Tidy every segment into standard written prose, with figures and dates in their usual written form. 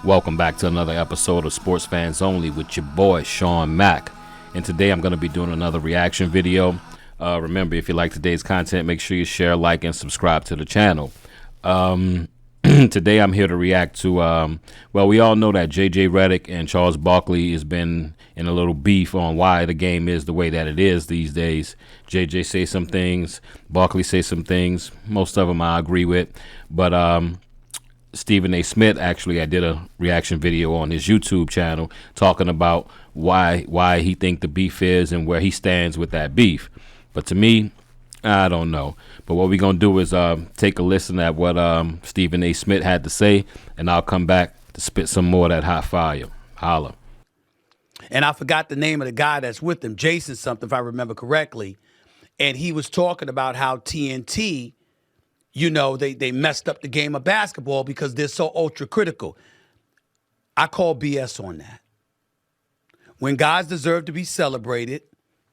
Welcome back to another episode of Sports Fans Only with your boy Sean Mack. And today I'm going to be doing another reaction video. Remember, if you like today's content, make sure you share, like, and subscribe to the channel. Today I'm here to react to, well, we all know that JJ Redick and Charles Barkley has been in a little beef on why the game is the way that it is these days. JJ say some things, Barkley say some things. Most of them I agree with. But Stephen A. Smith, actually, I did a reaction video on his YouTube channel talking about why he think the beef is and where he stands with that beef. But to me, I don't know. But what we're going to do is take a listen at what Stephen A. Smith had to say, and I'll come back to spit some more of that hot fire. Holla. And I forgot the name of the guy that's with him, Jason something, if I remember correctly. And he was talking about how TNT, you know, they messed up the game of basketball because they're so ultra critical. I call BS on that. When guys deserve to be celebrated,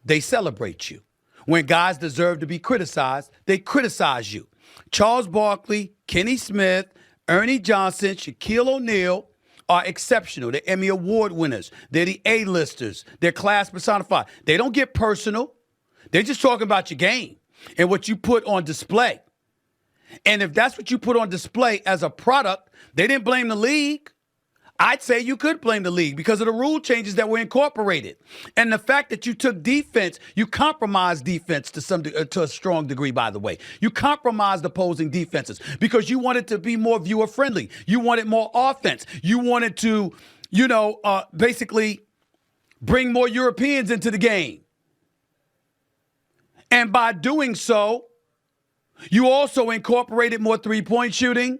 they celebrate you. When guys deserve to be criticized, they criticize you. Charles Barkley, Kenny Smith, Ernie Johnson, Shaquille O'Neal are exceptional. They're Emmy Award winners. They're the A-listers. They're class personified. They don't get personal. They're just talking about your game and what you put on display. And if that's what you put on display as a product, they didn't blame the league. I'd say you could blame the league because of the rule changes that were incorporated. And the fact that you took defense, you compromised defense to a strong degree, by the way. You compromised opposing defenses because you wanted to be more viewer friendly. You wanted more offense. You wanted to, basically bring more Europeans into the game. And by doing so, you also incorporated more three-point shooting.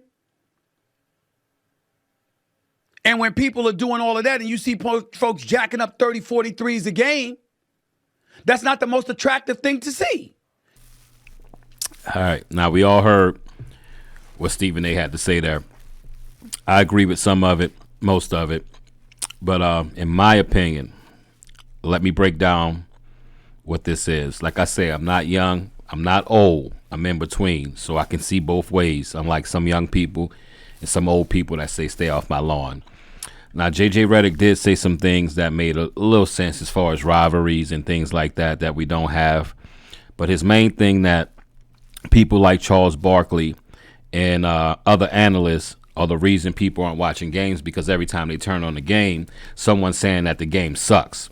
And when people are doing all of that and you see folks jacking up 30, 40 threes a game, that's not the most attractive thing to see. All right. Now, we all heard what Stephen A. had to say there. I agree with some of it, most of it. But in my opinion, let me break down what this is. Like I say, I'm not young. I'm not old. I'm in between. So I can see both ways. Unlike some young people and some old people that say stay off my lawn. Now, JJ Redick did say some things that made a little sense as far as rivalries and things like that we don't have. But his main thing that people like Charles Barkley and other analysts are the reason people aren't watching games, because every time they turn on the game, someone's saying that the game sucks.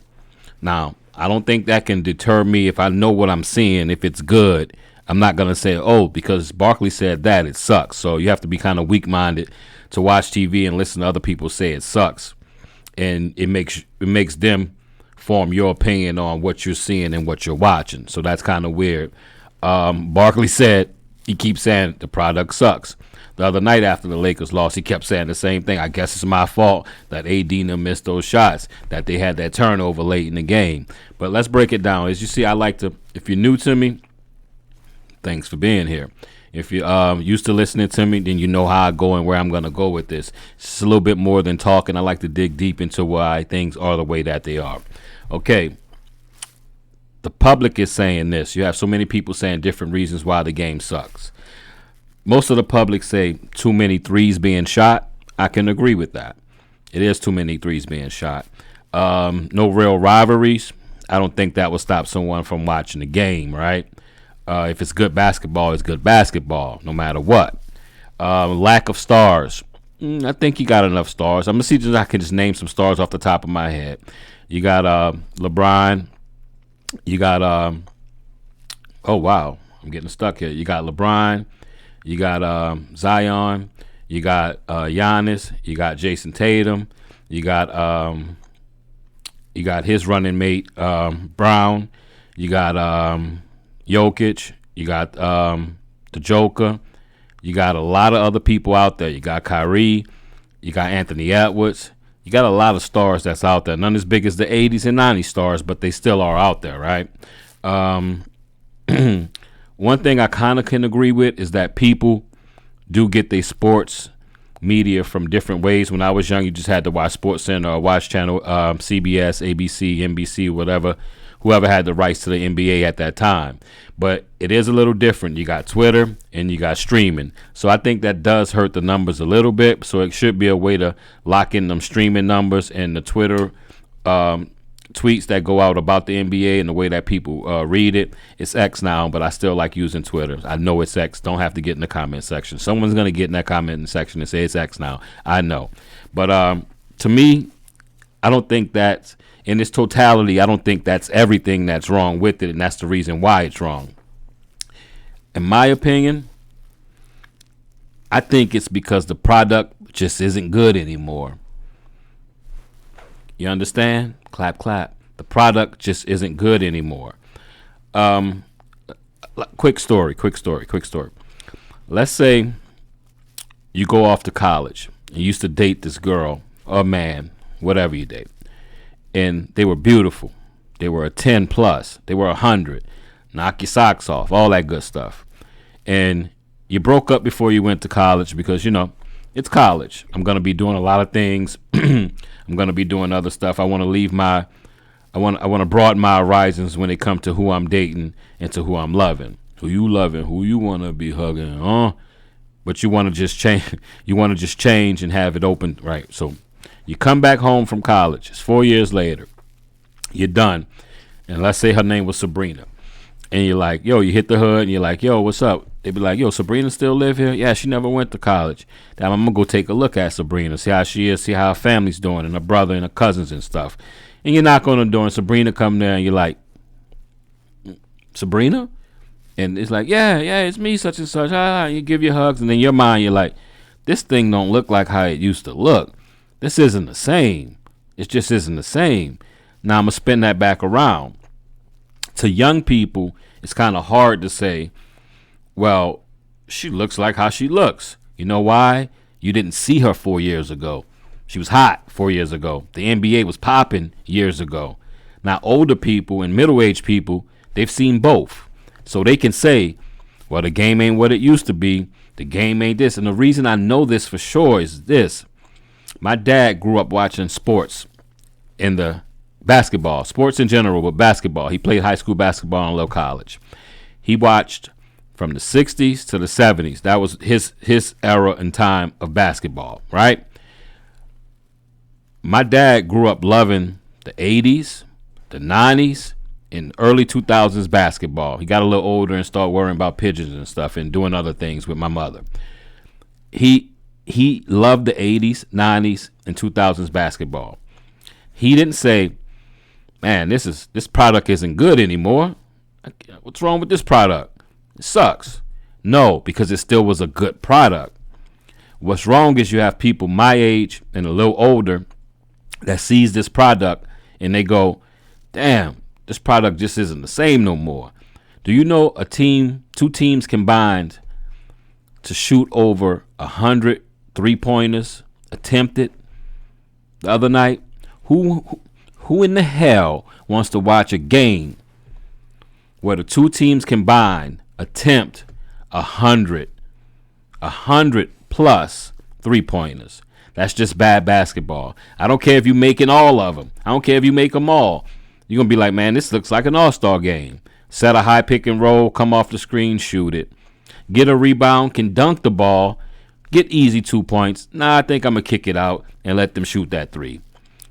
Now, I don't think that can deter me if I know what I'm seeing. If it's good, I'm not going to say, oh, because Barkley said that, it sucks. So you have to be kind of weak-minded to watch TV and listen to other people say it sucks. And it makes them form your opinion on what you're seeing and what you're watching. So that's kind of weird. Barkley said, he keeps saying the product sucks. The other night after the Lakers lost, he kept saying the same thing. I guess it's my fault that AD missed those shots, that they had that turnover late in the game. But let's break it down. As you see, I like to, if you're new to me, thanks for being here. If you're used to listening to me, then you know how I go and where I'm going to go with this. It's a little bit more than talking. I like to dig deep into why things are the way that they are. Okay. The public is saying this. You have so many people saying different reasons why the game sucks. Most of the public say too many threes being shot. I can agree with that. It is too many threes being shot. No real rivalries. I don't think that will stop someone from watching the game, right? If it's good basketball, it's good basketball, no matter what. Lack of stars. I think you got enough stars. I'm going to see if I can just name some stars off the top of my head. You got LeBron. You got, oh, wow. I'm getting stuck here. You got LeBron. You got Zion. You got Giannis. You got Jason Tatum. You got his running mate, Brown. You got Jokic, you got the Joker, you got a lot of other people out there. You got Kyrie, you got Anthony Edwards, you got a lot of stars that's out there. None as big as the 80s and 90s stars, but they still are out there, right? One thing I kind of can agree with is that people do get their sports media from different ways. When I was young, you just had to watch SportsCenter or watch channel CBS, ABC, NBC, whatever, whoever had the rights to the NBA at that time. But it is a little different. You got Twitter and you got streaming. So I think that does hurt the numbers a little bit. So it should be a way to lock in them streaming numbers and the Twitter tweets that go out about the NBA and the way that people read it. It's X now, but I still like using Twitter. I know it's X. Don't have to get in the comment section. Someone's going to get in that comment section and say it's X now. I know. But to me, I don't think that's, in its totality, I don't think that's everything that's wrong with it, and that's the reason why it's wrong. In my opinion, I think it's because the product just isn't good anymore. You understand? Clap, clap. The product just isn't good anymore. Quick story. Let's say you go off to college. You used to date this girl or man, whatever you date. And they were beautiful. They were a 10 plus. They were 100. Knock your socks off. All that good stuff. And you broke up before you went to college because, you know, it's college. I'm going to be doing a lot of things. I'm going to be doing other stuff. I want to broaden my horizons when it comes to who I'm dating and to who I'm loving. Who you loving, who you want to be hugging, But you want to just change. You want to just change and have it open, right? So you come back home from college. It's 4 years later. You're done. And let's say her name was Sabrina. And you're like, yo, you hit the hood and you're like, yo, what's up? They be like, yo, Sabrina still live here? Yeah, she never went to college. Now I'm going to go take a look at Sabrina, see how she is, see how her family's doing and her brother and her cousins and stuff. And you knock on the door and Sabrina come there and you're like, Sabrina? And it's like, yeah, it's me, such and such. You give your hugs. And in your mind, you're like, this thing don't look like how it used to look. This isn't the same. It just isn't the same. Now I'm going to spin that back around. To young people, it's kind of hard to say, well, she looks like how she looks. You know why? You didn't see her 4 years ago. She was hot 4 years ago. The NBA was popping years ago. Now, older people and middle-aged people, they've seen both. So they can say, well, the game ain't what it used to be. The game ain't this. And the reason I know this for sure is this. My dad grew up watching sports in the basketball, sports in general, but basketball. He played high school basketball and low college. He watched from the 60s to the 70s. That was his era and time of basketball, right? My dad grew up loving the 80s, the 90s, and early 2000s basketball. He got a little older and started worrying about pigeons and stuff and doing other things with my mother. He loved the 80s, 90s, and 2000s basketball. He didn't say, man, this product isn't good anymore. What's wrong with this product? It sucks. No, because it still was a good product. What's wrong is you have people my age and a little older that sees this product and they go, damn, this product just isn't the same no more. Do you know two teams combined to shoot over 100 3-pointers attempted the other night? Who in the hell wants to watch a game where the two teams combined attempt 100 plus 3-pointers? That's just bad basketball. I don't care if you're making all of them. I don't care if you make them all. You're going to be like, man, this looks like an all-star game. Set a high pick and roll, come off the screen, shoot it. Get a rebound, can dunk the ball, get easy 2 points. Nah, I think I'm going to kick it out and let them shoot that 3.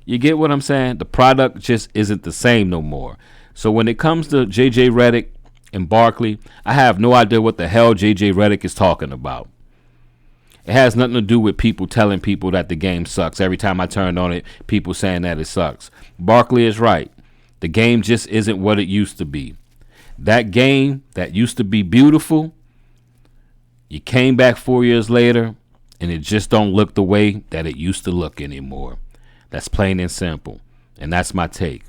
You get what I'm saying? The product just isn't the same no more. So when it comes to JJ Redick and Barkley, I have no idea what the hell JJ Redick is talking about. It has nothing to do with people telling people that the game sucks. Every time I turn on it, people saying that it sucks. Barkley is right. The game just isn't what it used to be. That game that used to be beautiful, you came back 4 years later, and it just don't look the way that it used to look anymore. That's plain and simple. And that's my take.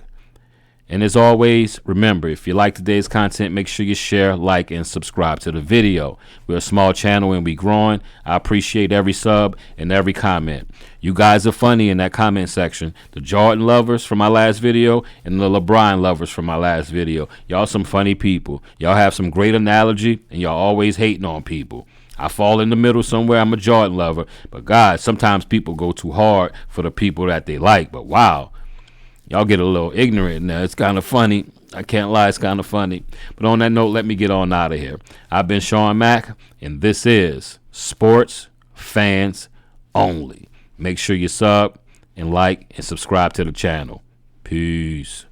And as always, remember, if you like today's content, make sure you share, like, and subscribe to the video. We're a small channel and we're growing. I appreciate every sub and every comment. You guys are funny in that comment section. The Jordan lovers from my last video and the LeBron lovers from my last video. Y'all some funny people. Y'all have some great analogy and y'all always hating on people. I fall in the middle somewhere. I'm a Jordan lover. But God, sometimes people go too hard for the people that they like. But wow. Y'all get a little ignorant now. It's kind of funny. I can't lie, it's kind of funny. But on that note, let me get on out of here. I've been Sean Mack, and this is Sports Fans Only. Make sure you sub and like and subscribe to the channel. Peace.